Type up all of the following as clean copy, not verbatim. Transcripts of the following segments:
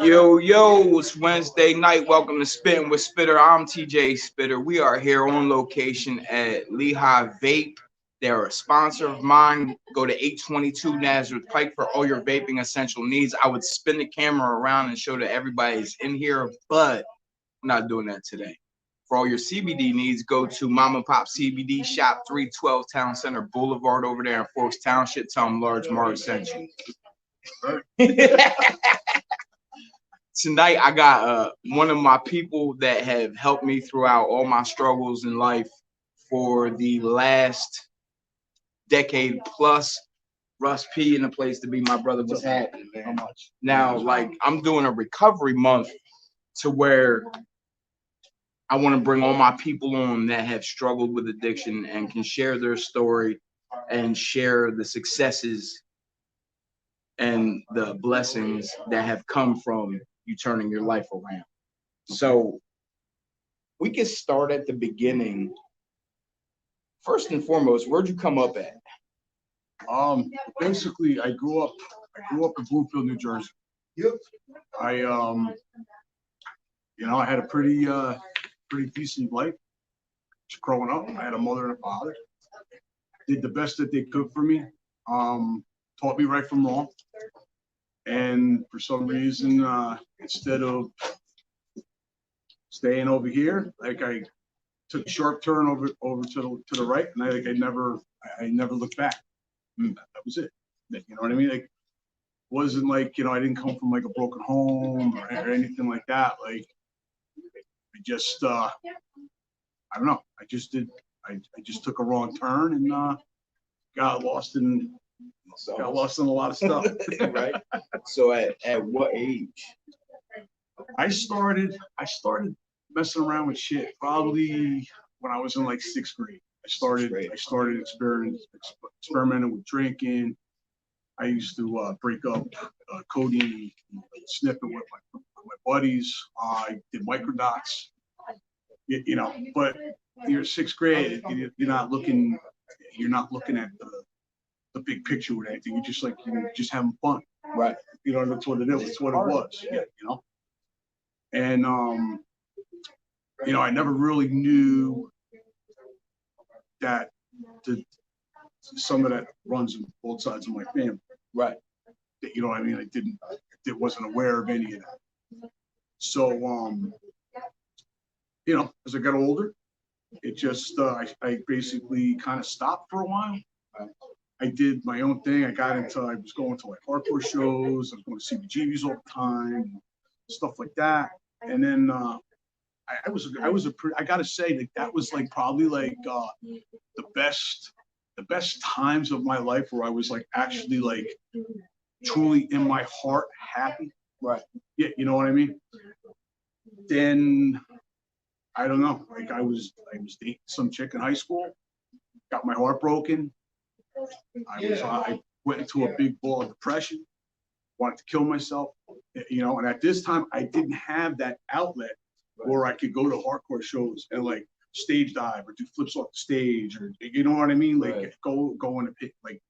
Yo, it's Wednesday night. Welcome to Spittin with Spitter. I'm w.Spitter. We are here on location at Lehigh Vape. They're a sponsor of mine. Go to 822 Nazareth Pike for all your vaping essential needs. I would spin the camera around and show that everybody's in here, but I'm not doing that today. For all your CBD needs, go to Mom and Pop CBD Shop, 312 Town Center Boulevard over there in Forks Township. Tell them Large Mark sent you. Tonight, I got one of my people that have helped me throughout all my struggles in life for the last decade plus. Russ P in the place to be. My brother, what's happening, man? How much? Now, like, I'm doing a recovery month to where I want to bring all my people on that have struggled with addiction and can share their story and share the successes and the blessings that have come from you turning your life around. So we can start at the beginning. First and foremost, where'd you come up at? Basically, I grew up in Bloomfield, New Jersey. Yep. I I had a pretty decent life growing up. I had a mother and a father. Did the best that they could for me. Taught me right from wrong. And for some reason, instead of staying over here, like I took a sharp turn over to the right, and I never looked back. That was it. You know what I mean? Like, wasn't like, I didn't come from like a broken home or anything like that. Like, I just I don't know. I just took a wrong turn and got lost in a lot of stuff. Right. So at what age? I started messing around with shit probably when I was in like 6th grade. I started experimenting with drinking. I used to break up codeine, snip it with my buddies. I did microdots. But you're 6th grade. You're not looking at the big picture with anything. You're just like, just having fun. Right. That's what it is. That's what it was. Yeah. And I never really knew that some of that runs in both sides of my family. Right. You know what I mean? I wasn't aware of any of that. So, as I got older, it just, I basically kind of stopped for a while. I did my own thing. I was going to like hardcore shows. I was going to CBGBs all the time, stuff like that. And then I gotta say that was like probably like the best times of my life where I was like actually like truly in my heart happy. Right. Yeah, you know what I mean? Then I don't know. Like I was dating some chick in high school, got my heart broken. I went into a big ball of depression, wanted to kill myself, and at this time I didn't have that outlet where I could go to hardcore shows and like stage dive or do flips off the stage, or you know what I mean? Like right. go in a pit, like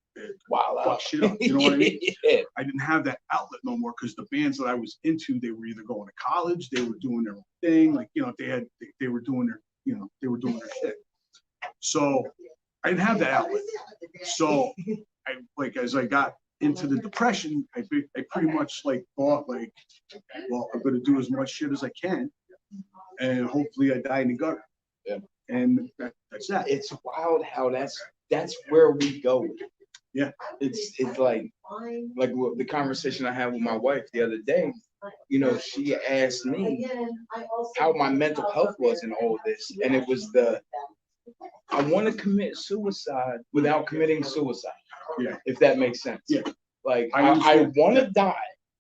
fuck shit up. You know what I mean? Yeah. I didn't have that outlet no more because the bands that I was into, they were either going to college, they were doing their own thing, like they were doing their shit. So I didn't have that outlet. So as I got into the depression, I pretty much like thought like, well, I'm gonna do as much shit as I can, and hopefully I die in the gutter. Yeah. And that's that. It's wild how that's where we go. Yeah. It's like the conversation I had with my wife the other day. She asked me how my mental health was in all of this, and it was I want to commit suicide without committing suicide. Yeah. If that makes sense. Yeah. Like I want to die.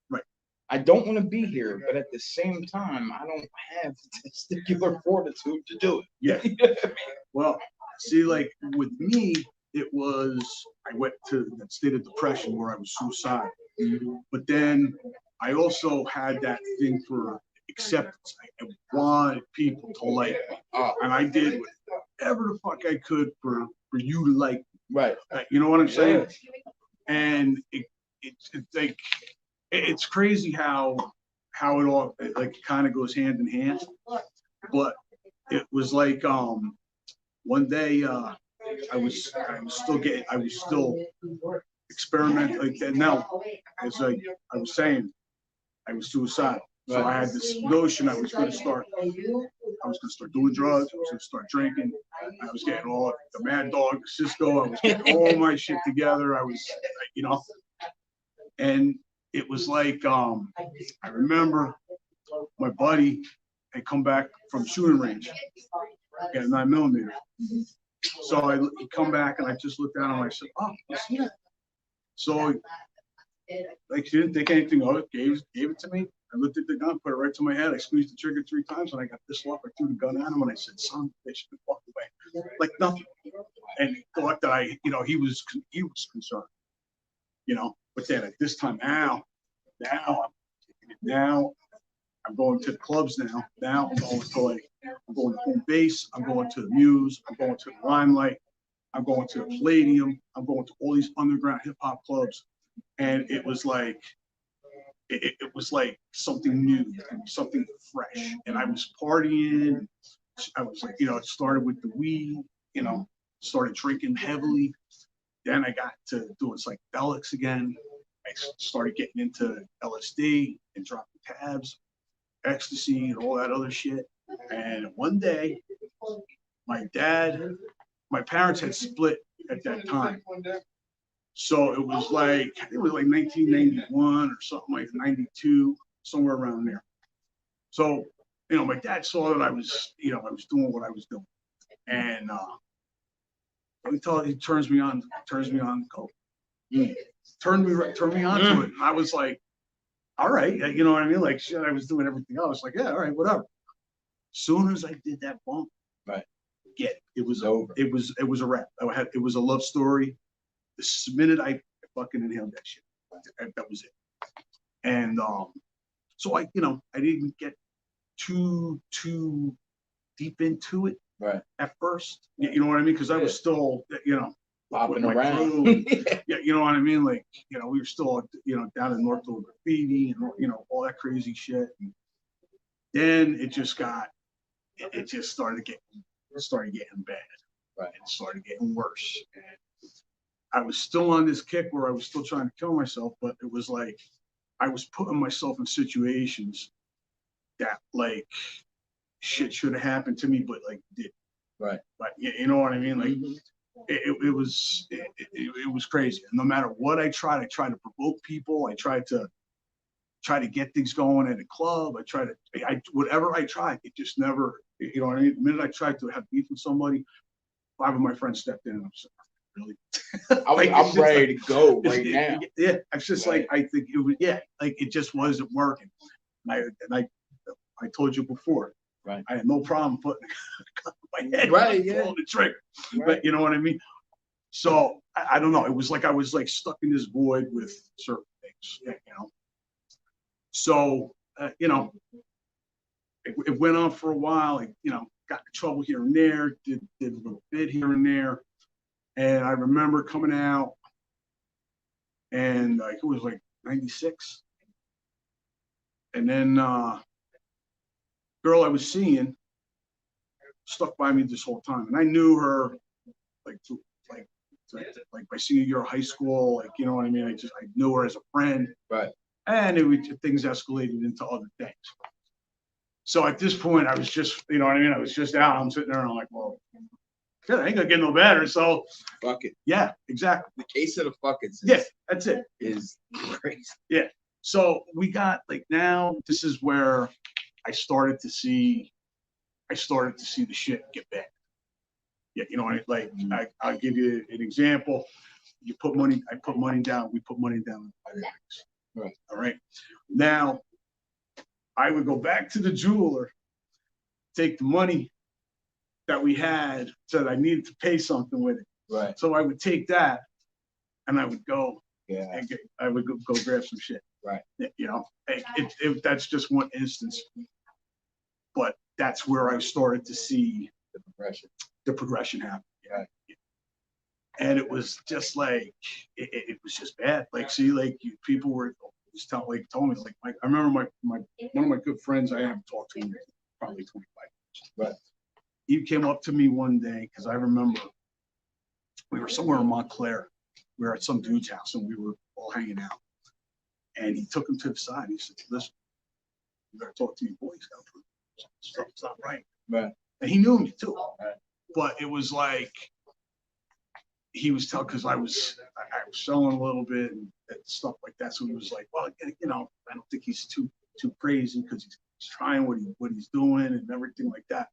Right. I don't want to be here, but at the same time, I don't have the testicular fortitude to do it. Yeah. You know what I mean? Well, see, like with me, it was I went to that state of depression where I was suicidal. Mm-hmm. But then I also had that thing for acceptance. I wanted people to like me. And I did whatever the fuck I could for you to like me. Right. You know what I'm saying? And it's like it's crazy how how it all like kind of goes hand in hand. But it was like one day I was still experimenting like that. Now, as I was saying, I was suicidal. So I had this notion I was going to start doing drugs. I was going to start drinking. I was getting all the Mad Dog, Cisco. I was getting all my shit together. I was, and it was like, I remember my buddy had come back from shooting range at 9mm. So he come back and I just looked down and I said, "Oh, you see that?" So like she didn't think anything of it, gave it to me. I looked at the gun, put it right to my head. I squeezed the trigger 3 times, and I got this off. I threw the gun at him, and I said, "Son of a bitch," and walked away, like nothing. And he thought that he was concerned, But then at this time, now I'm going to the clubs now. Now I'm going to home base. I'm going to the Muse. I'm going to the Limelight. I'm going to the Palladium. I'm going to all these underground hip hop clubs, and it was like. It was like something new, something fresh. And I was partying. I was like, it started with the weed, started drinking heavily. Then I got to doing psychedelics again. I started getting into LSD and dropping tabs, ecstasy, and all that other shit. And one day, my parents had split at that time. So it was like 1991 or something like 92, somewhere around there. So, my dad saw that I was doing what I was doing. And he turns me on coke. Turned me on to it. And I was like, all right, you know what I mean? Like shit, I was doing everything else. Like, yeah, all right, whatever. Soon as I did that bump, right. It was over. It was a wrap. It was a love story. The minute I fucking inhaled that shit, that was it. And so I didn't get too deep into it at first. You know what I mean? Because I was still, bopping around. Yeah, you know what I mean? Like, we were still, down in North doing graffiti and all that crazy shit. And then it just started getting bad. Right. It started getting worse. And I was still on this kick where I was still trying to kill myself, but it was like I was putting myself in situations that like shit should have happened to me, but like did. Right. But you know what I mean? Like it was crazy. And no matter what I tried to provoke people. I tried to get things going at a club. Whatever I tried, it just never. You know what I mean? The minute I tried to have beef with somebody, 5 of my friends stepped in and I'm saying, really? I'm ready to go right now. Yeah, it's just like I think it was. Yeah, like it just wasn't working. And I told you before. Right. I had no problem putting a gun in my head. Right. Pulling the trigger. Right. But you know what I mean. So I don't know. It was like I was like stuck in this void with certain things. So it went on for a while. Got in trouble here and there. Did a little bit here and there. And I remember coming out, and like it was like 96. And then girl I was seeing stuck by me this whole time, and I knew her like my senior year of high school. Like you know what I mean. I knew her as a friend. Right. And things escalated into other things. So at this point, I was just, you know what I mean? I was just out. I'm sitting there and I'm like, well, shit, I ain't gonna get no better. So fuck it. Yeah, exactly. The case of the fuck it. Yeah, that's it. Is crazy. Yeah. So we got like now this is where I started to see the shit get bad. Yeah, you know, I'll give you an example. I put money down. We put money down. Right. All right. Now, I would go back to the jeweler, take the money that we had, said I needed to pay something with it. Right. So I would take that, and I would go. Yeah. And I would go grab some shit. Right. You know, that's just one instance, but that's where I started to see the progression happen. Right. And it was just like it was just bad. Like, see, like people were was telling me, like, I remember one of my good friends, I haven't talked to him in probably 25 years. But he came up to me one day, because I remember we were somewhere in Montclair. We were at some dude's house and we were all hanging out. And he took him to the side. He said, listen, you gotta talk to your boys. Stuff's not right. Right. And he knew me too. Right. But it was like, he was telling, because I was selling a little bit and stuff like that. So he was like, well, you know, I don't think he's too crazy, because he's trying what he's doing and everything like that.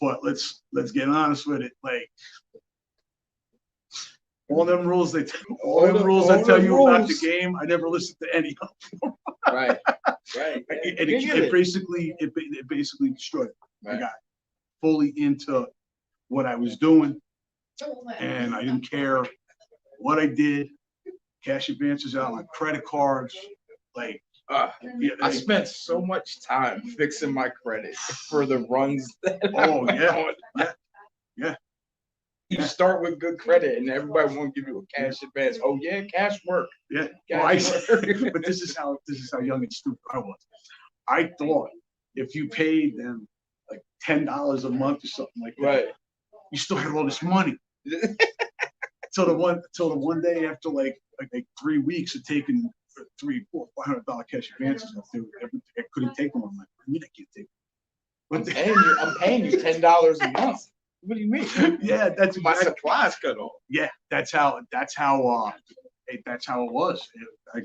But let's get honest with it. Like, all them rules I tell you about the game, I never listened to any of them. Right. And it basically destroyed it. Right. I got fully into what I was doing, and I didn't care what I did. Cash advances out on credit cards, like. I spent so much time fixing my credit for the runs. Yeah. You start with good credit, and everybody won't give you a cash advance. Oh yeah, cash work. Yeah. But this is how young and stupid I was. I thought if you paid them like $10 a month or something like that, right, you still had all this money. Till the one day after like 3 weeks of taking $300, $400, $500 cash advances, I couldn't take them. I'm like, I mean, I can't take them. I'm paying you $10 a month. What do you mean? Yeah, that's my supplies cut off. Yeah, that's how it was.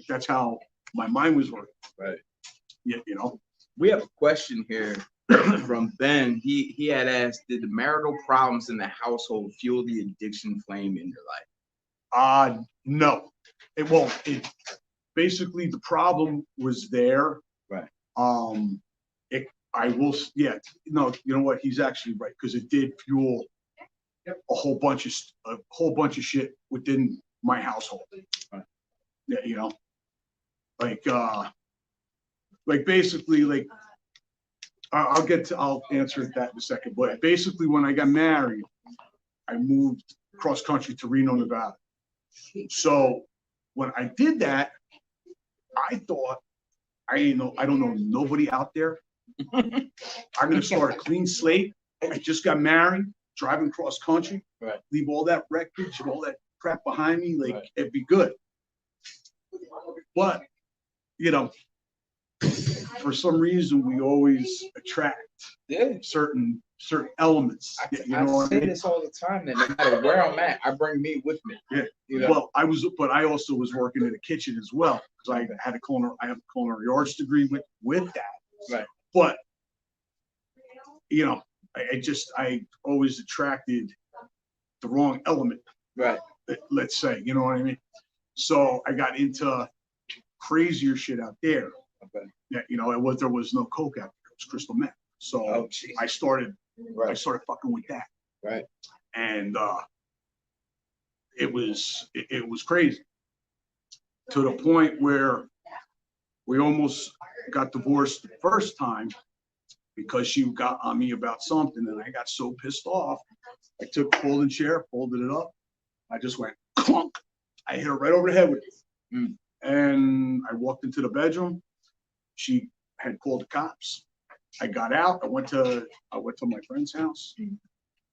That's how my mind was working. Right. Yeah, you know. We have a question here from Ben. He had asked, did the marital problems in the household fuel the addiction flame in your life? No, it won't. It basically, the problem was there. Right. No, you know what? He's actually right, because it did fuel a whole bunch of shit within my household. Right. Yeah, you know, basically, like, I'll answer that in a second. But basically, when I got married, I moved cross country to Reno, Nevada. So when I did that, I thought, I don't know nobody out there. I'm gonna start a clean slate. I just got married, driving cross country, right, leave all that wreckage and all that crap behind me. Like, right, it'd be good. But you know, for some reason, we always attract certain elements. I say this all the time. That no matter where I'm at, I bring me with me. Yeah. You know? Well, I also was working in the kitchen as well, because I have a culinary arts degree with that. Right. But you know, I always attracted the wrong element. Right. Let's say, you know what I mean? So I got into crazier shit out there. Okay. Yeah, you know, there was no coke out there. It was crystal meth. So I started fucking with that. Right. And it was crazy, to the point where we almost got divorced the first time, because she got on me about something, and I got so pissed off. I took a folding chair, folded it up. I just went clunk. I hit her right over the head with it. And I walked into the bedroom. She had called the cops. I got out. I went to my friend's house,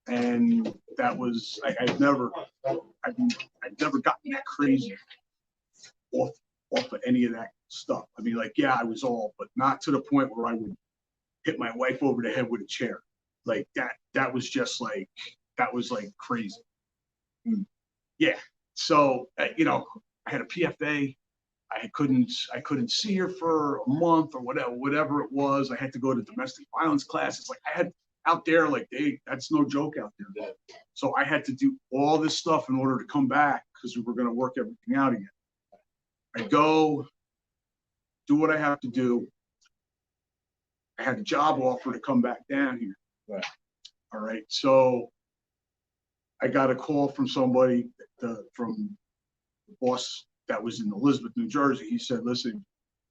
and that was I'd never gotten that crazy off of any of that stuff. I mean, like, yeah, I was all, but not to the point where I would hit my wife over the head with a chair. Like that was just like, that was like crazy. Yeah. So you know, I had a PFA. I couldn't see her for a month or whatever it was. I had to go to domestic violence classes. Like, I had out there, like, that's no joke out there. So I had to do all this stuff in order to come back, because we were going to work everything out again. I go do what I have to do. I had a job offer to come back down here. Right. All right. So I got a call from somebody, from the boss that was in Elizabeth, New Jersey. He said, listen,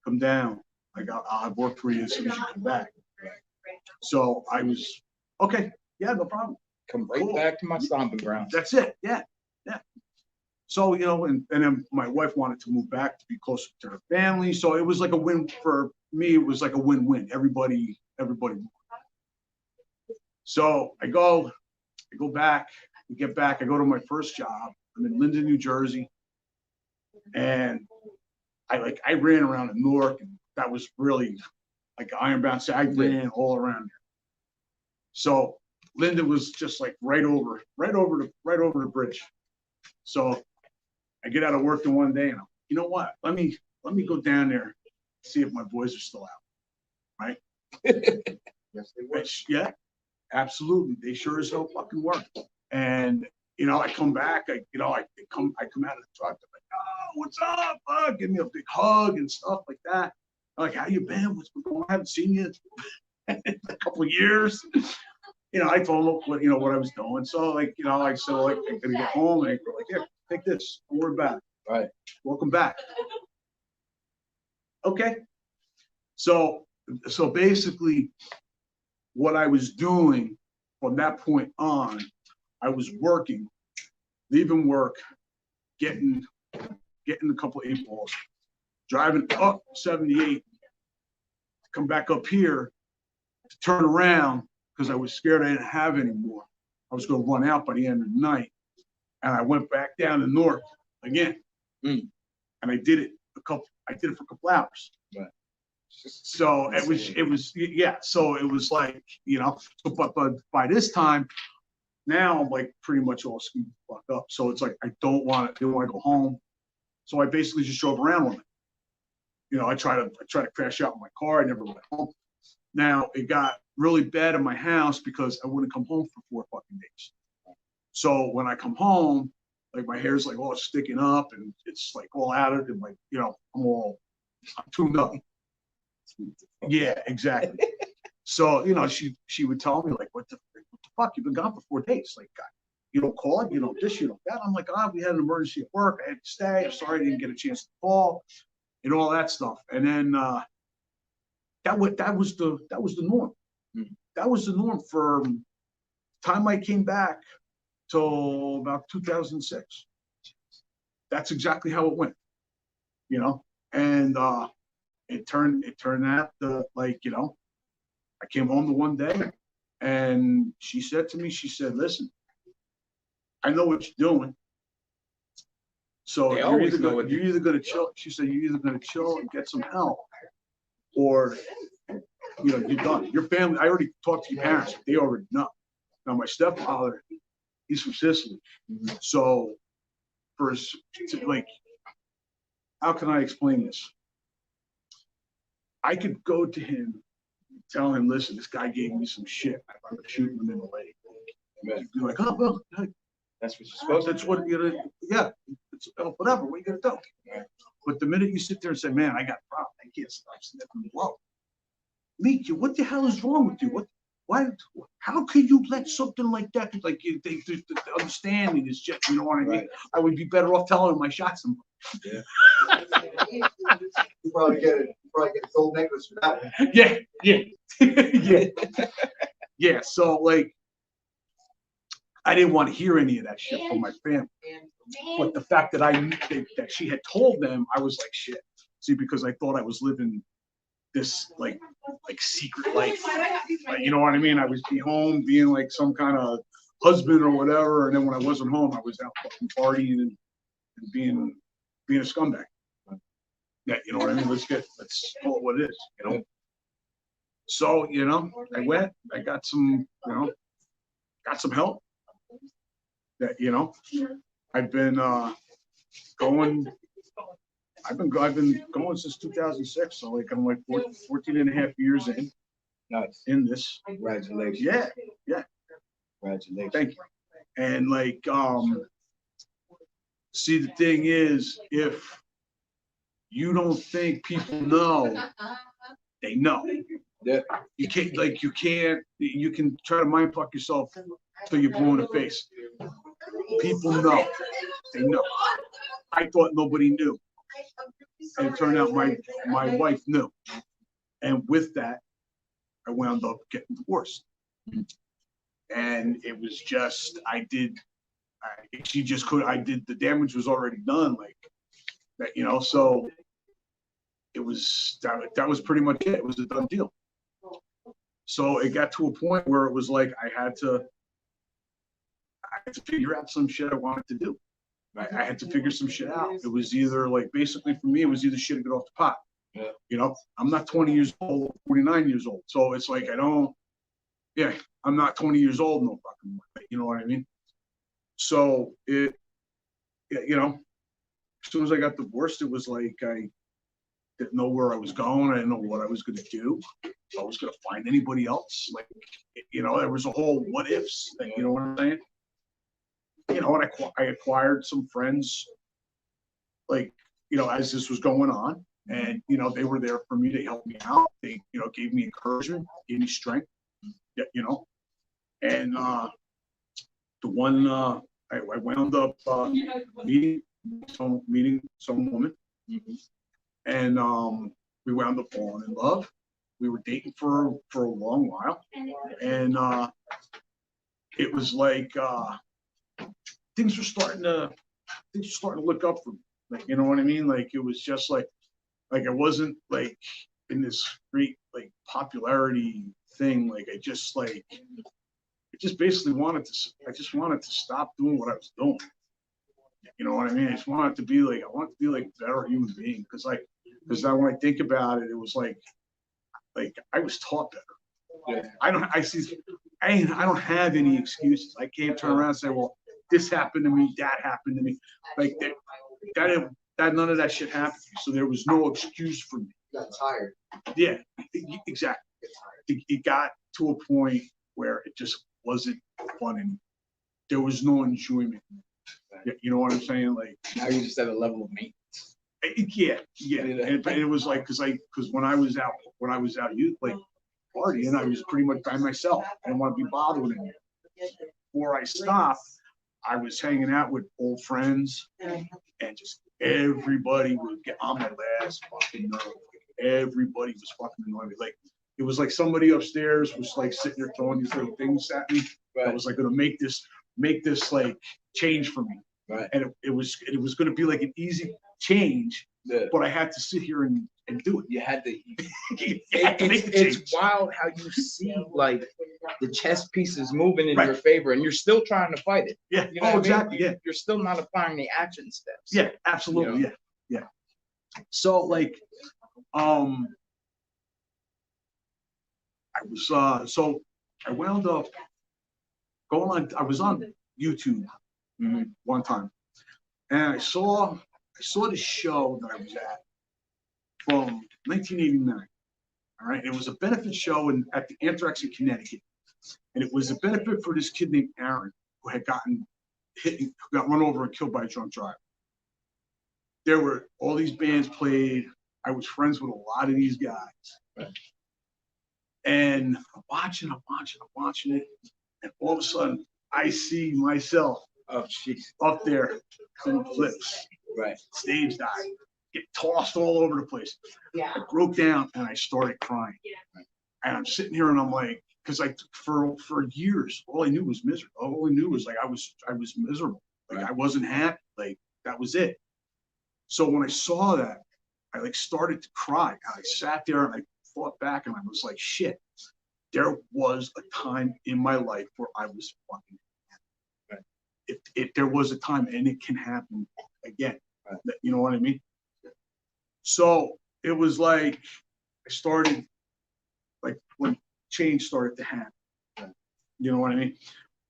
come down. I'll have work for you as soon as you come back. So I was, okay, yeah, no problem. Come right back to my stomping ground. That's it. Yeah. Yeah. So, you know, and then my wife wanted to move back to be closer to her family. So it was like a win for me. It was like a win-win. Everybody. So I go back, we get back. I go to my first job. I'm in Linden, New Jersey. And I ran around in Newark, and that was really like Ironbound. So I ran all around here. So Linden was just like right over the bridge. So I get out of work the one day, and I'm, you know what? Let me go down there, see if my boys are still out. Right? Yes, they were. Yeah, absolutely. They sure as hell fucking work. And you know, I come back. I come out of the truck. They're like, "Oh, what's up? Give me a big hug and stuff like that." I'm like, "How you been? What's been going on? I haven't seen you in a couple of years." You know, I told them what I was doing. So like, you know, I said, like, I'm gonna get home, and they were like, "Here, take this. Don't worry about it. Right. Welcome back." Okay. So basically, what I was doing from that point on, I was working, leaving work, getting a couple of 8-balls, driving up 78, come back up here to turn around because I was scared I didn't have any more. I was going to run out by the end of the night. And I went back down to North again. And I did it for a couple hours. Right. So it was yeah. So it was like, you know, but by this time, now I'm like pretty much all screwed the fuck up. So it's like I don't want to go home. So I basically just drove around with it. You know, I try to crash out in my car. I never went home. Now it got really bad in my house because I wouldn't come home for 4 fucking days. So when I come home, like my hair's like all sticking up and it's like all out of it, and like, you know, I'm tuned up. Yeah, exactly. So, you know, she would tell me like, what the fuck? You've been gone for 4 days. Like, you don't call, you don't this, you don't that. I'm like, we had an emergency at work. I had to stay. I'm sorry I didn't get a chance to call and all that stuff. And then that was the norm. That was the norm for time I came back till about 2006. That's exactly how it went, you know. And it turned out like, you know, I came home the one day and she said to me, she said, "Listen, I know what you're doing. So you're either going to chill." She said, "You're either going to chill and get some help, or, you know, you're done. Your family, I already talked to your parents. They already know." Now, my stepfather, he's from Sicily. So like, how can I explain this? I could go to him, tell him, "Listen, this guy gave me some shit. I'm going to shoot him in the leg." He'd be like, "Oh, well, that's what you're supposed to do. That's what you're going to, yeah, it's, whatever, what are you going to do?" Right. But the minute you sit there and say, "Man, I got a problem. I can't stop sniffing blow." Meet you. What the hell is wrong with you? Why? How could you let something like that? Like, the understanding is just, you know what I mean? Right. I would be better off telling him I shot somebody. Yeah. You probably get a gold necklace for that one. Yeah. Yeah. Yeah. So like, I didn't want to hear any of that shit from my family. But the fact that I knew that she had told them, I was like, shit. See, because I thought I was living this like secret life. Like, you know what I mean? I was be home being like some kind of husband or whatever, and then when I wasn't home, I was out fucking partying and being a scumbag. Yeah, you know what I mean? Let's call it what it is, you know. So, you know, I got some help. That, you know, I've been going since 2006. So like I'm like 14 and a half years in. Nice. In this. Congratulations. Yeah. Congratulations. Thank you. And like, see, the thing is, if you don't think people know, they know. Yeah. You can try to mind fuck yourself till you're blue in the face. People know. They know. I thought nobody knew. And it turned out my wife knew. And with that, I wound up getting divorced. And it was just, I did she just could. I did the damage was already done, like that, you know. So it was that was pretty much it. It was a done deal. So it got to a point where it was like I had to figure out some shit I wanted to do. I had to figure some shit out. It was either like basically for me, it was either shit or get off the pot. Yeah. You know, I'm not 20 years old, 49 years old. So it's like I'm not 20 years old no fucking more. You know what I mean? So you know, as soon as I got divorced, it was like I didn't know where I was going. I didn't know what I was going to do. If I was going to find anybody else. Like, you know, there was a whole what ifs thing. You know what I'm saying? You know, and I acquired some friends, like, you know, as this was going on. And, you know, they were there for me. They helped me out. They, you know, gave me encouragement, gave me strength, you know. And the one, I wound up meeting some woman. And we wound up falling in love. We were dating for a long while. And it was like things were starting to look up for me. Like, you know what I mean? Like it was just like I wasn't like in this great like popularity thing. Like I just basically wanted to stop doing what I was doing. You know what I mean? I just wanted to be like I a better human being because when I think about it, it was like I was taught better. Yeah. I don't have any excuses. I can't turn around and say, well, this happened to me, that happened to me. Like that none of that shit happened to me. So there was no excuse for me. You got tired. Yeah, exactly. It got to a point where it just wasn't fun anymore. There was no enjoyment. You know what I'm saying? Like now you're just at a level of maintenance. Yeah. And it was like because when I was out youth like partying, I was pretty much by myself. I didn't want to be bothered with anyone. Before I stopped, I was hanging out with old friends, and just everybody would get on my last fucking nerve. Everybody was fucking annoying me. Like it was like somebody upstairs was like sitting there throwing these little things at me. Right. I was like going to make this like change for me. Right. And it was going to be like an easy change, but I had to sit here and do it. You had to. It's wild how you see like the chess pieces moving in your favor, and you're still trying to fight it. Yeah. You know exactly. Yeah. You're still not applying the action steps. Yeah. Absolutely. You know? Yeah. So like, I wound up going on. I was on YouTube one time, and I saw this show that I was at from 1989. All right, it was a benefit show at the Anthrax in Connecticut, and it was a benefit for this kid named Aaron who had gotten hit, who got run over and killed by a drunk driver. There were all these bands played. I was friends with a lot of these guys, right. And I'm watching it, and all of a sudden I see myself up there doing flips, right? Stage dive, get tossed all over the place. Yeah. I broke down and I started crying. Yeah. And I'm sitting here and I'm like, because for years all I knew was misery. All I knew was like I was miserable. Like right. I wasn't happy. Like that was it. So when I saw that, I like started to cry. And I sat there and I thought back and I was like, shit. There was a time in my life where I was fucking happy. Right. If there was a time, and it can happen again. Right. You know what I mean? So it was like I started, like when change started to happen. Right. You know what I mean?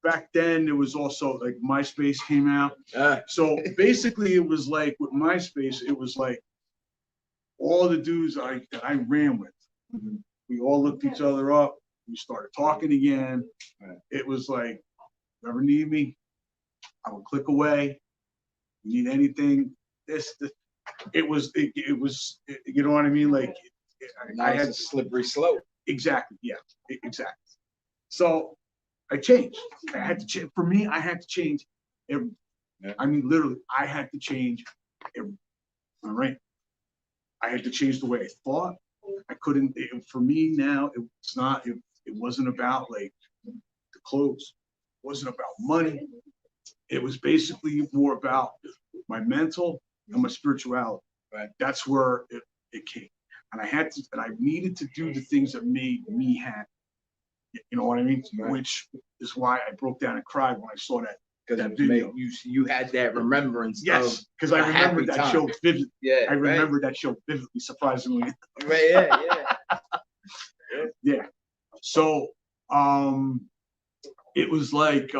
Back then, it was also like MySpace came out. So basically, it was like with MySpace, it was like all the dudes that I ran with. Mm-hmm. We all looked each other up. We started talking again. Right. It was like, ever need me? I would click away. You need anything? This. It was, you know what I mean? Like, I had a slippery slope. Exactly. Yeah. Exactly. So I changed. I had to change. For me, I had to change everything. Yeah. I mean, literally, I had to change everything. All right. I had to change the way I thought. I couldn't. For me now, it's not. It wasn't about like the clothes. It wasn't about money. it was basically more about my mental and my spirituality. Right. That's where it came. And I needed to do the things that made me happy. You know what I mean? Right. Which is why I broke down and cried when I saw that Because video. you had that remembrance. Yes, because I remember that show vividly. Yeah. I remember that show vividly, surprisingly. Right. Yeah. Yeah. So it was like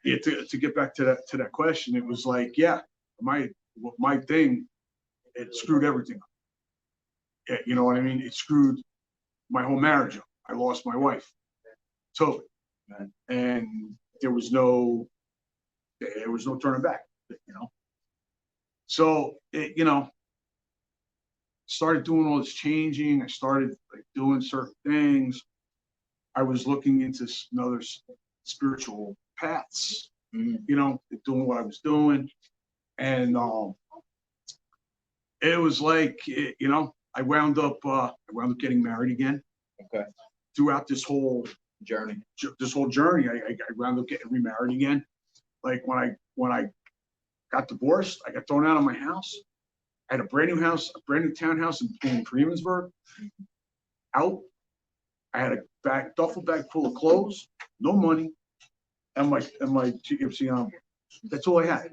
yeah, to get back to that question, it was like, yeah, my thing, it screwed everything up. Yeah, you know what I mean? It screwed my whole marriage up. I lost my wife. Totally. And there was no turning back, you know. So you know, started doing all this changing. I started like doing certain things. I was looking into other spiritual paths, you know, doing what I was doing. And it was like, you know, I wound up getting married again. Okay. Throughout this whole journey, I wound up getting remarried again. Like when I got divorced, I got thrown out of my house. I had a brand new house, a brand new townhouse in Freemansburg. Out, I had a duffel bag full of clothes, no money, and my GFC envelope. That's all I had.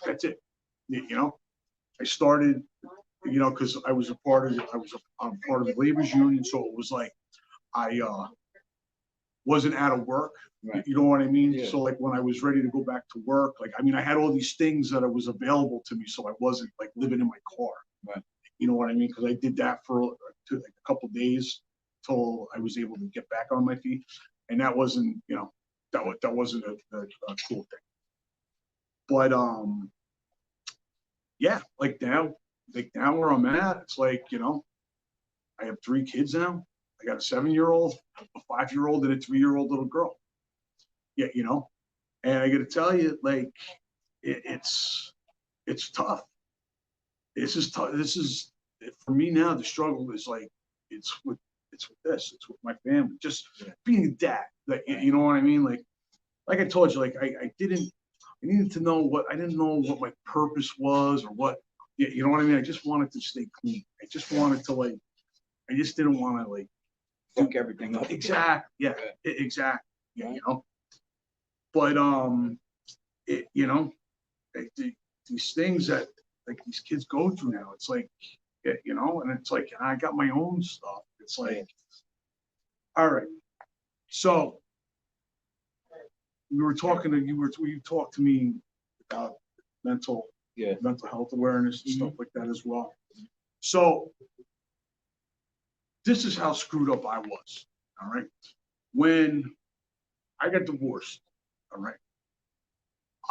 That's it. You know, I started, you know, because I was part of the labor's union, so it was like I wasn't out of work. Right. You know what I mean? Yeah. So like when I was ready to go back to work, like I mean, I had all these things that was available to me, so I wasn't like living in my car. Right. You know what I mean? Because I did that for like a couple of days till I was able to get back on my feet, and that wasn't, you know, that wasn't a cool thing. But yeah, like now where I'm at, it's like, you know, I have 3 kids now. I got a 7-year-old, a 5-year-old, and a 3-year-old little girl. Yeah, you know, and I got to tell you, like, it's tough. This is tough. This is, for me now. The struggle is like, it's with my family. Just being a dad. Like, you know what I mean? Like I told you, like I needed to know I didn't know what my purpose was or what. You know what I mean? I just wanted to stay clean. I just wanted to like. I just didn't want to like fuck everything up. Exactly. Yeah. Exactly. Yeah. You know. But you know, like these things that like these kids go through now, it's like, you know, and it's like I got my own stuff. It's like, all right. So we were talking to you talked to me about mental health awareness and stuff like that as well. So this is how screwed up I was. All right. When I got divorced, all right,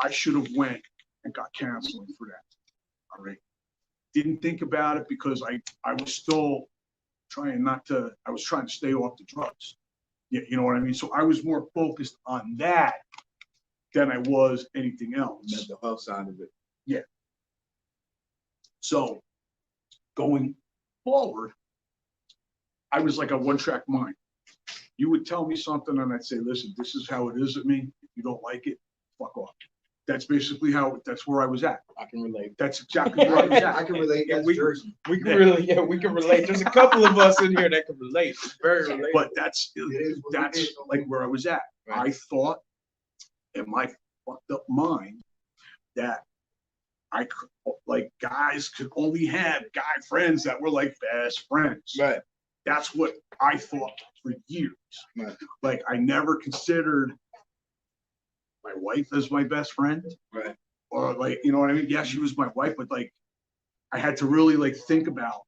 I should have went and got counseling for that. All right. Didn't think about it because I was still trying to stay off the drugs. Yeah, you know what I mean? So I was more focused on that than I was anything else. Mental health side of it. Yeah. So going forward, I was like a one-track mind. You would tell me something and I'd say, listen, this is how it is with me. If you don't like it, fuck off. That's basically that's where I was at. I can relate. That's exactly where I was at. I can relate. That's Jersey. We can relate. There's a couple of us in here that can relate. It's very relatable. But that's like where I was at. Right. I thought in my fucked up mind that I could, like, guys could only have guy friends that were like best friends. Right. That's what I thought for years. Right. Like I never considered my wife as my best friend. Right. Or like, you know what I mean? Yeah, she was my wife, but like I had to really like think about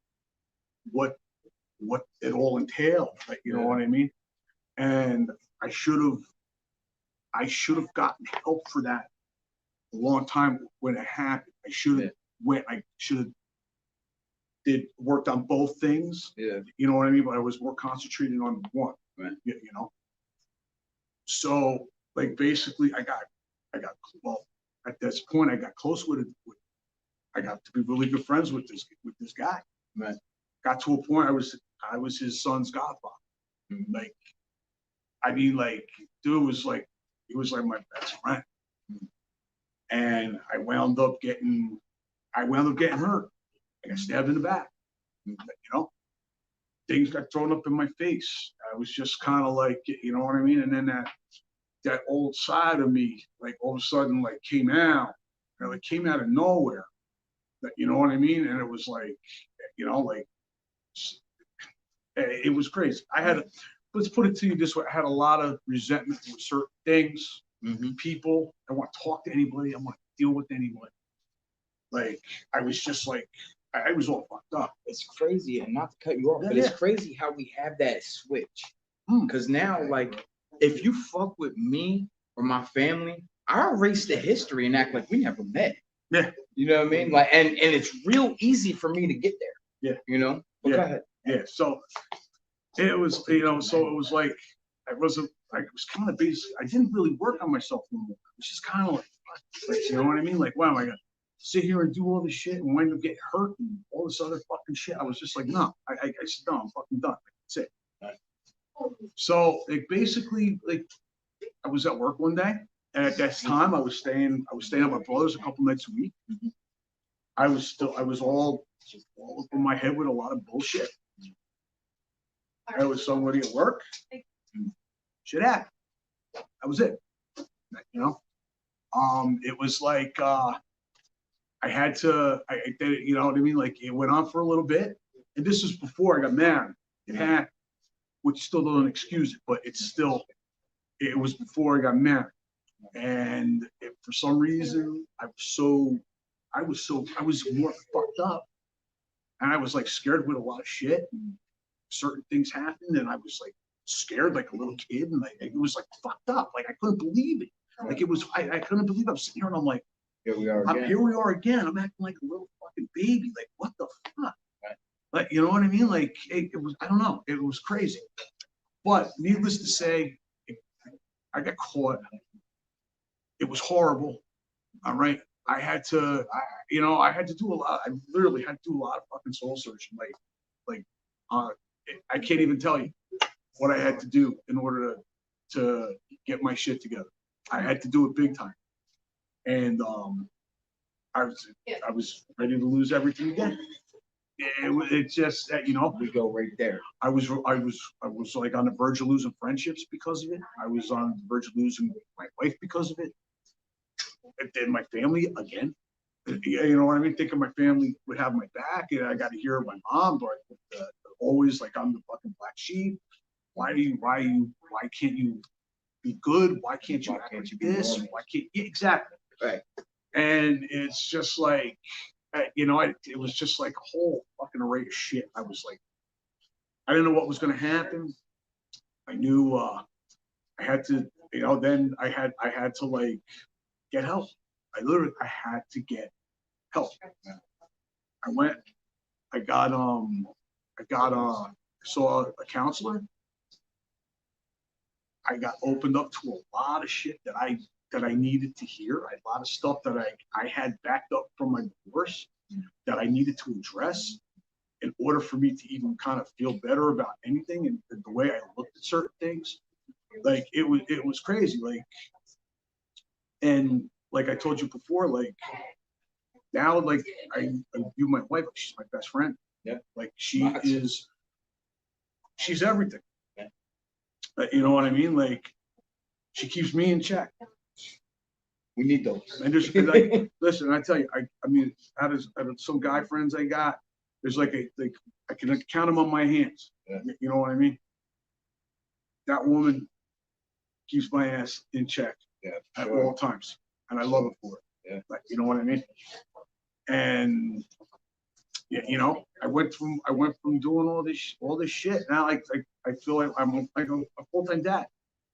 what it all entailed. Like, you know what I mean? And I should have gotten help for that a long time when it happened. I should have worked on both things. Yeah. You know what I mean? But I was more concentrated on one. Right. You know. So like basically I got well at this point I got close with it. I got to be really good friends with this guy. Right. Got to a point I was his son's godfather. Mm-hmm. Like, I mean, like, dude was like He was like my best friend. And I wound up getting hurt. I got stabbed in the back. You know, things got thrown up in my face. I was just kind of like, you know what I mean? And then that old side of me, like all of a sudden, like came out. And like came out of nowhere. You know what I mean? And it was like, you know, like it was crazy. Let's put it to you this way: I had a lot of resentment with certain things, people. I want to talk to anybody. I want to deal with anybody. Like I was just like, I was all fucked up. It's crazy, and not to cut you off, but it's crazy how we have that switch. Because now, like, if you fuck with me or my family, I'll erase the history and act like we never met. Yeah. You know what I mean? Like, and it's real easy for me to get there. Yeah. You know? But yeah. Go ahead. Yeah. So it was, you know, so it was like, I was kind of basically, I didn't really work on myself anymore. It was just kind of like, you know what I mean? Like, wow, I got to sit here and do all this shit and wind up getting hurt and all this other fucking shit. I was just like, no, I said, no, I'm fucking done. That's it. So it basically, like, I was at work one day, and at that time I was staying at my brother's a couple nights a week. I was all up in my head with a lot of bullshit. I was somebody at work. Shit happened. That was it. You know? It was like I did it, you know what I mean? Like it went on for a little bit. And this was before I got married. It happened, which still doesn't excuse it, but it was before I got married. And for some reason, I was more fucked up. And I was like scared with a lot of shit. And certain things happened, and I was like scared like a little kid. And like, it was like fucked up. Like I couldn't believe it. Like it was, I couldn't believe I was sitting here and I'm like, here we are again. I'm acting like a little fucking baby. Like, what the fuck? Right. Like, you know what I mean? Like, it was, I don't know. It was crazy. But needless to say, I got caught. It was horrible. All right. I had to do a lot. I literally had to do a lot of fucking soul searching. I can't even tell you what I had to do in order to get my shit together. I had to do it big time. And I was ready to lose everything again. It's just that, you know, we go right there. I was like on the verge of losing friendships because of it. I was on the verge of losing my wife because of it. And then my family again. You know what I mean? Thinking my family would have my back, and I got to hear my mom, always like I'm the fucking black sheep. Why can't you be good? Why can't you act like this? Why can't you? Exactly. Right. And it's just like, you know, it was just like a whole fucking array of shit. I was like, I didn't know what was going to happen. I knew I had to, you know, then I had to like get help. I had to get help. I saw a counselor. I got opened up to a lot of shit that I needed to hear. A lot of stuff that I had backed up from my divorce that I needed to address in order for me to even kind of feel better about anything and the way I looked at certain things. Like it was crazy. Like, and like I told you before, like now, like I view my wife, she's my best friend. Yeah. Like she's everything. Yeah. You know what I mean? Like she keeps me in check. We need those. And just like, listen, I tell you, I mean, out of some guy friends I got, there's like I can count them on my hands. Yeah. You know what I mean? That woman keeps my ass in check at all times, and I love it for it. Yeah. Like, you know what I mean? And yeah, you know, I went from doing all this shit. Now I feel like I'm like a full-time dad.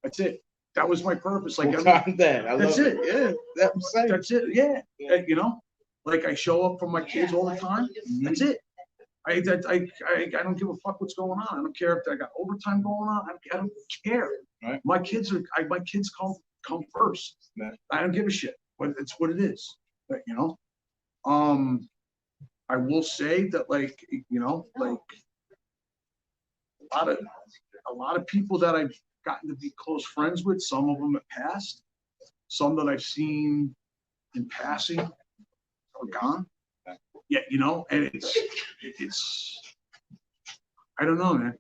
That's it. That was my purpose. Like full-time dad. That's it. Yeah, that's it. Yeah. You know, like I show up for my kids all the time. That's it. I don't give a fuck what's going on. I don't care if I got overtime going on. I don't care. Right. My kids come first. Yeah. I don't give a shit. It's what it is. But, you know, I will say that, like, you know, like a lot of people that I've gotten to be close friends with. Some of them have passed. Some that I've seen in passing are gone. Yeah, you know, and it's I don't know, man.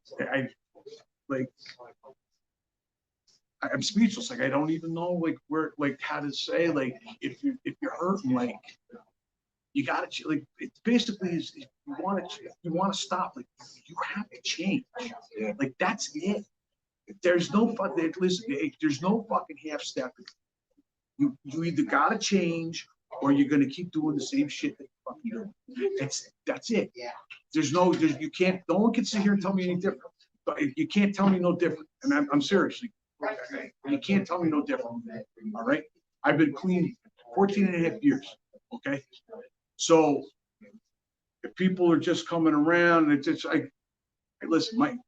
I'm speechless. Like I don't even know like where like how to say like if you're hurting, like you gotta like it basically is if you want to stop, like you have to change. Yeah. Like that's it. There's no listen, there's no fucking half step. You either gotta change or you're gonna keep doing the same shit that you fucking do. That's it. Yeah. You can't, no one can sit here and tell me any different. But you can't tell me no different. And I'm seriously, you can't tell me no different. All right. I've been clean 14 and a half years. Okay. So if people are just coming around, it's just listen, Mike,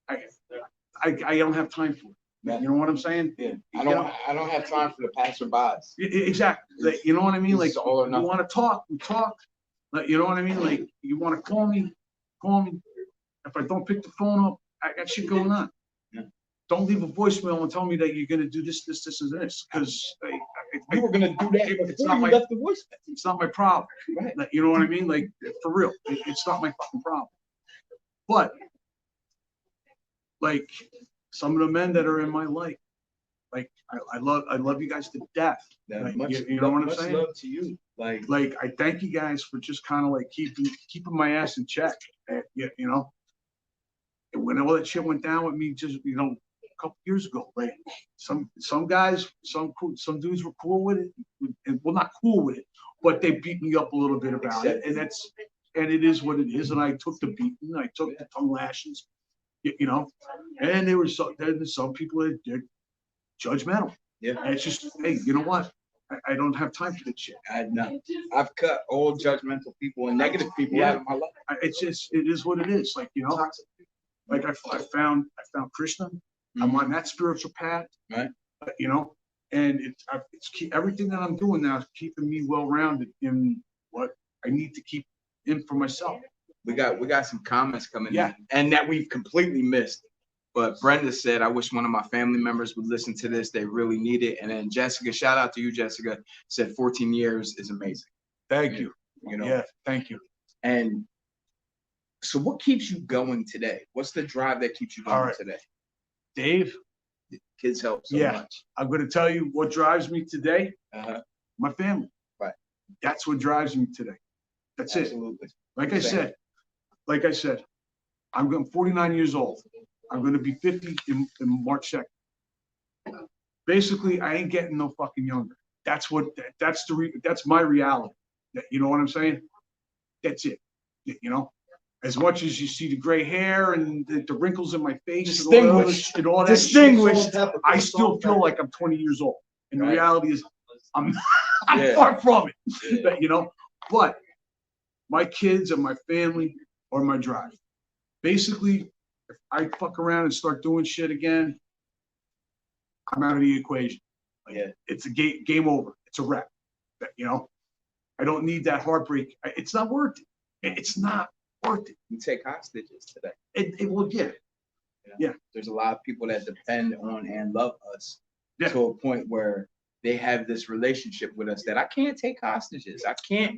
I don't have time for it. You know what I'm saying? Yeah. I don't have time for the passerbys. Exactly. You know what I mean? Like all or you nothing. want to talk, we talk. Like, you know what I mean? Like you want to call me. If I don't pick the phone up, I got shit going on. Yeah. Don't leave a voicemail and tell me that you're gonna do this, and this, because You were gonna do that it's before not you my left the voice message. it's not my problem. Right. Like, you know what I mean? Like for real, it's not my fucking problem. But like some of the men that are in my life, like I love you guys to death. Like, you know what I'm saying? Love to you. Like I thank you guys for just kind of like keeping my ass in check. You know, and when all that shit went down with me, just a couple years ago, like some guys, some dudes were cool with it, and well, not cool with it, but they beat me up a little bit about it, and it is what it is. And I took the beating, I took the tongue lashings, you know, and there's some people that they're judgmental. Yeah, and it's just, hey, you know what? I don't have time for this shit. I've cut all judgmental people and negative people out of my life. It is what it is. Like, you know, like I found Krishna. I'm on that spiritual path, right? You know, and everything that I'm doing now is keeping me well-rounded in what I need to keep in for myself. We got some comments coming in, and that we've completely missed. But Brenda said, I wish one of my family members would listen to this. They really need it. And then Jessica, shout out to you, Jessica, said 14 years is amazing. Thank you. You know, yeah, thank you. And so what keeps you going today? What's the drive that keeps you going today? Dave? The kids help so much. I'm going to tell you what drives me today. My family. Right. That's what drives me today. That's Absolutely. It. Like I said, I'm 49 years old. I'm going to be 50 in March 2nd. Basically, I ain't getting no fucking younger. That's my reality. You know what I'm saying? That's it. You know, as much as you see the gray hair and the wrinkles in my face and all that distinguished, I still feel like I'm 20 years old. And the reality is, I'm far from it. Yeah. You know, but my kids and my family are my drive. Basically, if I fuck around and start doing shit again, I'm out of the equation. It's a game over. It's a wrap. You know, I don't need that heartbreak. It's not worth it. It's not worth it. You take hostages today. It will get it. Yeah. There's a lot of people that depend on and love us to a point where they have this relationship with us that I can't take hostages. I can't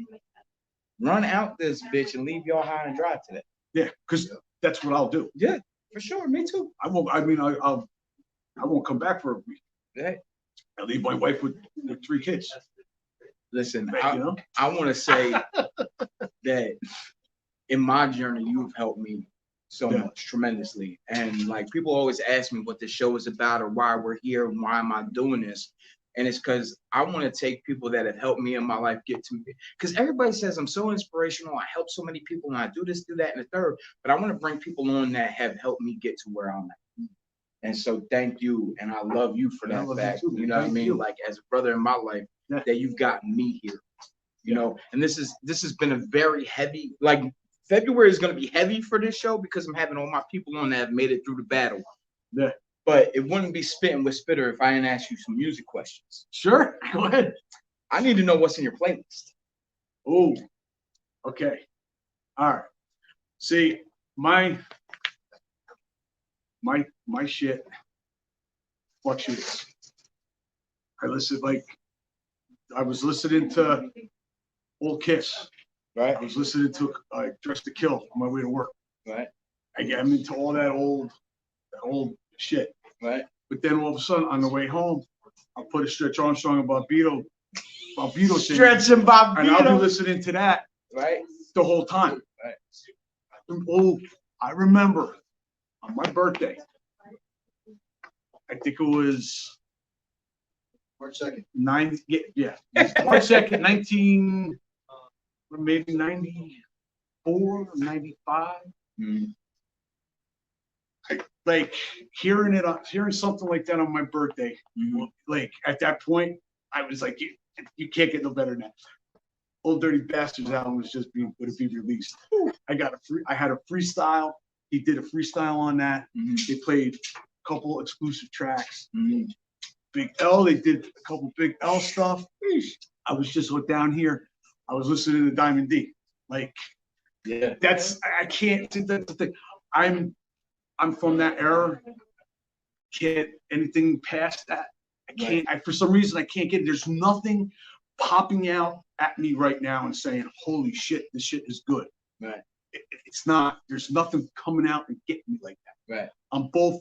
run out this bitch and leave y'all high and dry today. Yeah, because that's what I'll do. Yeah, for sure. Me too. I won't. I mean, I won't come back for a week. Yeah. I leave my wife with 3 kids. Listen, I want to say that in my journey, you've helped me so much, tremendously. And like people always ask me what the show is about or why we're here and why am I doing this? And it's because I want to take people that have helped me in my life get to me. Because everybody says I'm so inspirational. I help so many people and I do this, do that, and the third. But I want to bring people on that have helped me get to where I'm at. And so thank you. And I love you for that fact. You know what I mean? Like as a brother in my life, that you've gotten me here. You know, and this has been a very heavy, like February is going to be heavy for this show because I'm having all my people on that have made it through the battle. Yeah. But it wouldn't be Spittin' with Spitter if I didn't ask you some music questions. Sure, go ahead. I need to know what's in your playlist. Oh, okay. All right. See, my shit fluctuates. I was listening to Old Kiss. Right. I was listening to Dress to Kill on my way to work. Right. I'm into all that old shit. Right. But then all of a sudden, on the way home, I'll put a Stretch Armstrong and Bobbito Stretch and Bobbito. and I'll be listening to that right the whole time. Right. Oh, I remember on my birthday, I think it was March 2nd. March 2nd, maybe 94 or 95. Mm-hmm. Like hearing something like that on my birthday. Mm-hmm. Like at that point, I was like, you can't get no better than that. Old Dirty Bastards album was just would be released. I had a freestyle. He did a freestyle on that. Mm-hmm. They played a couple exclusive tracks. Mm-hmm. Big L, they did a couple Big L stuff. I was just down here. I was listening to Diamond D. Like, yeah, I can't. That's the thing. I'm from that era. Can't anything past that. I can't. Right. For some reason, I can't get it. There's nothing popping out at me right now and saying, "Holy shit, this shit is good." Right. It's not. There's nothing coming out and getting me like that. Right. On both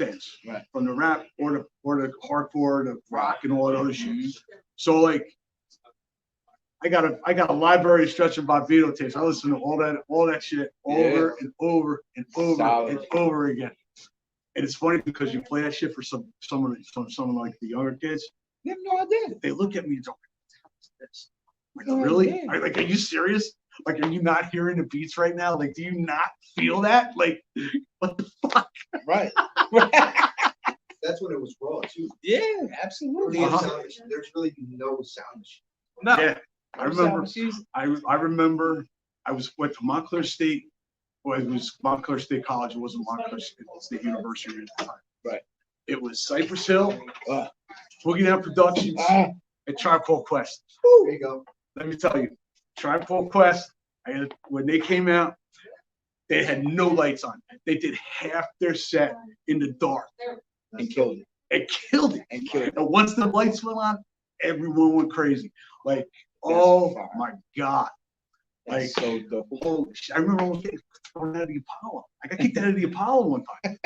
ends. Right. From the rap or the hardcore, the rock, and all that other shit. Mm-hmm. So like, I got a library of Stretch and Bobbito tapes. I listen to all that shit over and over and over and over again. And it's funny because you play that shit for some like the younger kids. They have no idea. They look at me and go, "What the hell is this?" Like, No really? idea. Are you serious? Like, are you not hearing the beats right now? Like, do you not feel that? Like, what the fuck? Right. That's when it was raw too. Yeah, absolutely. There's really no sound. No. Yeah, I remember. I went to Montclair State. Well, it was Montclair State College. It wasn't Montclair State University at the time. Right. It was Cypress Hill, Boogie Down Productions, and Tribe Called Quest. There you go. Let me tell you, Tribe Called Quest. When they came out, they had no lights on. They did half their set in the dark And killed it. and killed it. And once the lights went on, everyone went crazy. Like, oh my God. Like, so dope. Holy shit. I remember almost getting thrown out of the Apollo. I got kicked out of the Apollo one time.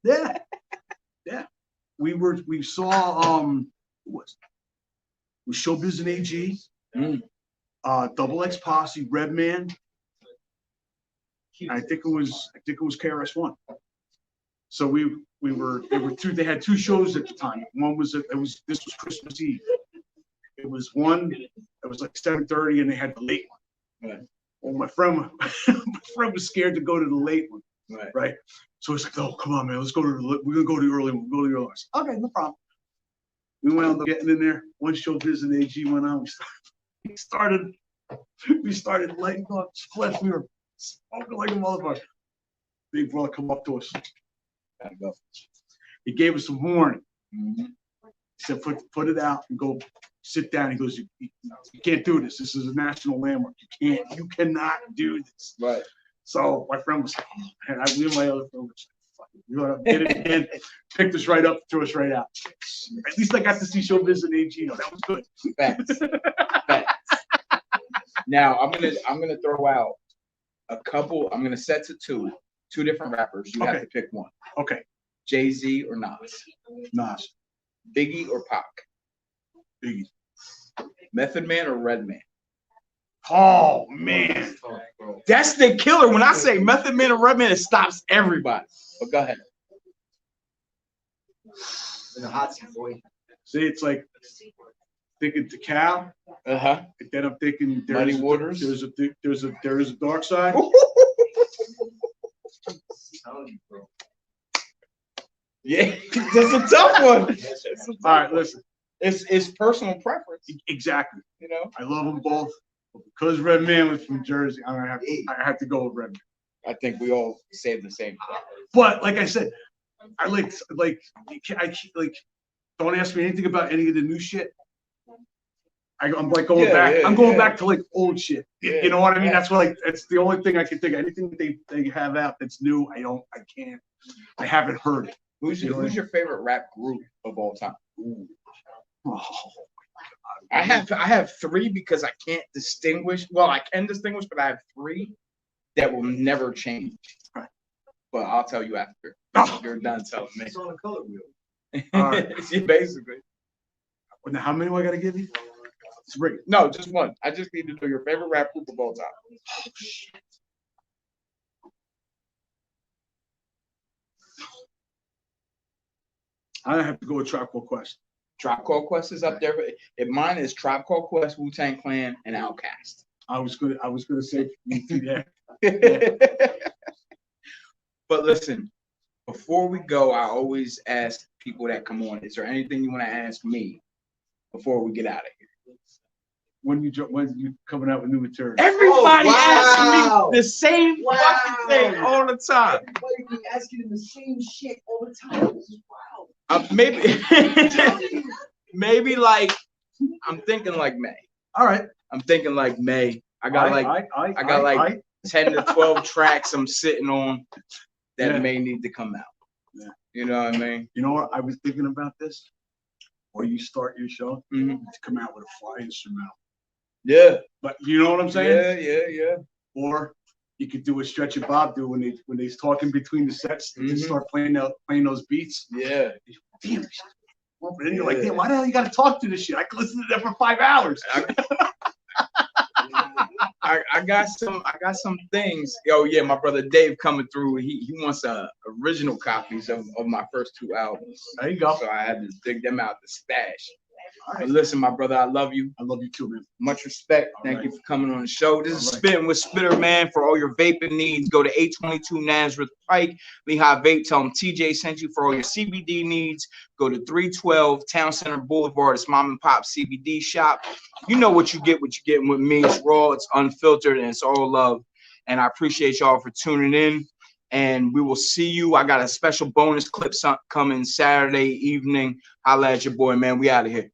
Yeah. Yeah. We saw who was Showbiz and AG, XX Posse, Redman. I think it was KRS-One. So they had two shows at the time. One was this was Christmas Eve. It was like 7:30 and they had the late one. Right. Well, my friend was scared to go to the late one. Right. So he's like, "Oh, come on, man, we're gonna go to the early one. We'll go to the early one." I said, "Okay, no problem." We went on getting in there. One Showbiz and AG went on. We started lighting up splits. We were smoking like a motherfucker. Big brother come up to us. Gotta go. He gave us some warning. Mm-hmm. He said, put it out and go sit down. He goes, you can't do this. This is a national landmark. You cannot do this. Right. So my friend was, and me and my other friend was like, "You did it again." Picked us right up, threw us right out. At least I got to see Showbiz and AG. That was good. Facts. Facts. Now I'm gonna throw out a couple. I'm gonna set to two different rappers. You have to pick one. Okay. Jay-Z or Nas? Nas. Biggie or Pac? Biggie. Method Man or Redman? Oh man, that's the killer. When I say Method Man or Redman, it stops everybody. But go ahead. In the hot seat, boy. See, it's like thinking DeKalb. And then I'm thinking Muddy Waters. There is a dark side. Yeah, that's a tough one. All right, listen. It's personal preference. Exactly. You know, I love them both. But because Redman was from Jersey, I have to go with Redman. I think we all say the same thing. But like I said, I like don't ask me anything about any of the new shit. I'm like going back. I'm going back to like old shit. You know what I mean? That's what that's the only thing I can think of. Anything that they have out that's new, I haven't heard it. Who's your favorite rap group of all time? Ooh. Oh, I have three because I can't distinguish. Well, I can distinguish, but I have three that will never change. Right. But I'll tell you after you're done telling me. It's on a color wheel. All right. Yeah, basically. Now, how many do I got to give you? 3. No, just one. I just need to know your favorite rap group of all time. Oh, shit. I have to go with Tribe Called Quest. Tribe Called Quest is up there. If mine is Tribe Called Quest, Wu-Tang Clan, and Outkast. I was gonna say yeah. But listen, before we go, I always ask people that come on, is there anything you want to ask me before we get out of here? When you coming out with new material? Everybody asks wow. me the same fucking thing all the time. Everybody be asking him the same shit all the time. This is wild. Maybe like I'm thinking like May. All right. I'm thinking like May. I got 10 to 12 tracks I'm sitting on that may need to come out. Yeah. You know what I mean? You know what? I was thinking about this. Or you start your show Mm-hmm. to come out with a fly instrumental. Yeah. But you know what I'm saying? Yeah. Or you could do what Stretch and Bob do when they's talking between the sets. They just start playing those beats. Yeah. Damn. And then you're like, damn, why the hell you got to talk to this shit? I could listen to that for 5 hours. I got some things. Oh yeah, my brother Dave coming through. He wants original copies of my first 2 albums. There you go. So I had to dig them out the stash. But listen, my brother, I love you. I love you too, man. Much respect. Thank you for coming on the show. This is Spittin' with Spitter, man. For all your vaping needs, go to 822 Nazareth Pike, Lehigh Vape. Tell them TJ sent you. For all your CBD needs, go to 312 Town Center Boulevard. It's mom and pop CBD shop. You know what you get getting with me. It's raw, it's unfiltered, and it's all love. And I appreciate y'all for tuning in. And we will see you. I got a special bonus clip coming Saturday evening. Holla at your boy, man. We out of here.